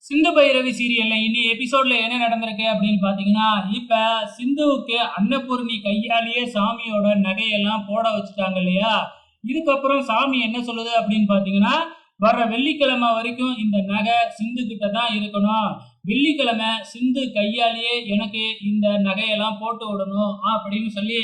சிந்து பைரவி சீரியல்ல இனி எபிசோட்ல என்ன நடந்திருக்கு அப்படின்னு பாத்தீங்கன்னா, இப்ப சிந்துவுக்கு அன்னபூர்ணி கையாலேயே சாமியோட நகையெல்லாம் போட வச்சுட்டாங்க இல்லையா? இதுக்கப்புறம் சாமி என்ன சொல்லுது அப்படின்னு பாத்தீங்கன்னா, வர்ற வெள்ளிக்கிழமை வரைக்கும் இந்த நகை சிந்து கிட்ட தான் இருக்கணும். வெள்ளிக்கிழமை சிந்து கையாலேயே எனக்கு இந்த நகையெல்லாம் போட்டு விடணும் அப்படின்னு சொல்லி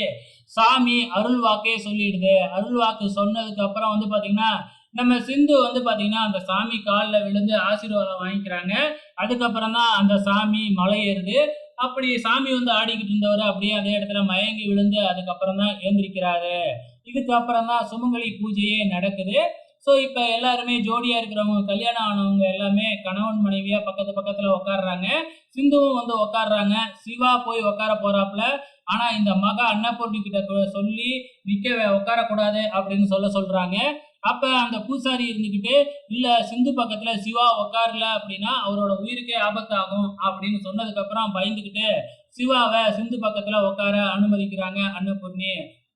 சாமி அருள் வாக்கே சொல்லிடுது. அருள் வாக்கு சொன்னதுக்கு அப்புறம் பாத்தீங்கன்னா, நம்ம சிந்து பாத்தீங்கன்னா அந்த சாமி காலில் விழுந்து ஆசீர்வாதம் வாங்கிக்கிறாங்க. அதுக்கப்புறம் தான் அந்த சாமி மலை ஏறுது. அப்படி சாமி ஆடிக்கிட்டு இருந்தவர் அப்படியே அதே இடத்துல மயங்கி விழுந்து அதுக்கப்புறம் தான் எழுந்திருக்கிறாரு. இதுக்கப்புறம் தான் சுமங்கலி பூஜையே நடக்குது. ஸோ இப்போ எல்லாருமே ஜோடியா இருக்கிறவங்க, கல்யாணம் ஆனவங்க எல்லாமே கணவன் மனைவியா பக்கத்து பக்கத்துல உட்காடுறாங்க. சிந்துவும் உட்காடுறாங்க. சிவா போய் உட்கார போறாப்புல. ஆனா இந்த மகா அன்னபூர்ணி கிட்ட சொல்லி நிக்க உட்காரக்கூடாது அப்படின்னு சொல்றாங்க. அப்ப அந்த பூசாரி இருந்துகிட்டு, இல்ல சிந்து பக்கத்துல சிவா உட்காரல அப்படின்னா அவரோட உயிருக்கே ஆபத்தாகும் அப்படின்னு சொன்னதுக்கு அப்புறம் பயந்துகிட்டு சிவாவை சிந்து பக்கத்துல உட்கார அனுமதிக்கிறாங்க அன்னபூர்ணி.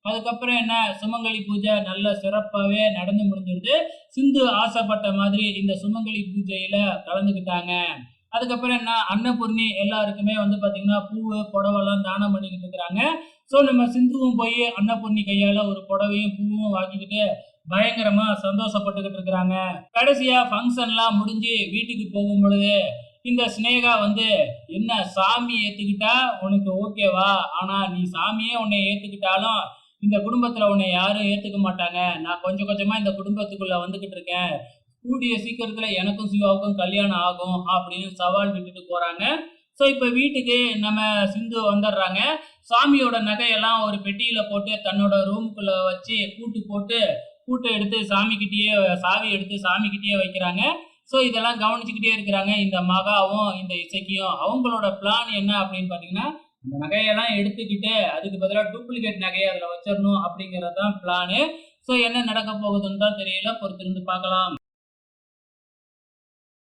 அதுக்கப்புறம் என்ன, சுமங்கலி பூஜை நல்ல சிறப்பாவே நடந்து முடிஞ்சிருது. சிந்து ஆசைப்பட்ட மாதிரி இந்த சுமங்கலி பூஜையில கலந்துக்கிட்டாங்க. அதுக்கப்புறம் என்ன, அன்னபூர்ணி எல்லாருக்குமே பாத்தீங்கன்னா பூவு புடவெல்லாம் தானம் பண்ணிக்கிட்டு இருக்கிறாங்க. ஸோ நம்ம சிந்துவும் போய் அன்னபூர்ணி கையால ஒரு புடவையும் பூவும் வாங்கிக்கிட்டு பயங்கரமா சந்தோஷப்பட்டுக்கிட்டு இருக்கிறாங்க. கடைசியா ஃபங்க்ஷன்லாம் முடிஞ்சு வீட்டுக்கு போகும் பொழுது இந்த சினேகா என்ன சாமி ஏத்துக்கிட்டா உனக்கு ஓகேவா? ஆனா நீ சாமியே உன்னை ஏத்துக்கிட்டாலும் இந்த குடும்பத்துல உன்னை யாரும் ஏத்துக்க மாட்டாங்க. நான் கொஞ்சம் கொஞ்சமா இந்த குடும்பத்துக்குள்ள வந்துகிட்டு இருக்கேன். கூடிய சீக்கிரத்துல எனக்கும் சிவாவுக்கும் கல்யாணம் ஆகும் அப்படின்னு சவால் விட்டுட்டு போறாங்க. ஸோ இப்ப வீட்டுக்கு நம்ம சிந்து வந்துடுறாங்க. சாமியோட நகையெல்லாம் ஒரு பெட்டியில போட்டு தன்னோட ரூமுக்குள்ள வச்சு பூட்டு போட்டு பூட்டை எடுத்து சாவி எடுத்து சாமிக்கிட்டே வைக்கிறாங்க. ஸோ இதெல்லாம் கவனிச்சுக்கிட்டே இருக்கிறாங்க இந்த மகாவும் இந்த இசைக்கியும். அவங்களோட பிளான் என்ன அப்படின்னு பாத்தீங்கன்னா, இந்த நகையெல்லாம் எடுத்துக்கிட்டு அதுக்கு பதிலாக டூப்ளிகேட் நகையை அதுல வச்சிடணும் அப்படிங்கிறது தான் பிளானு. ஸோ என்ன நடக்க போகுதுன்னு தான் தெரியல, பொறுத்திருந்து பார்க்கலாம்.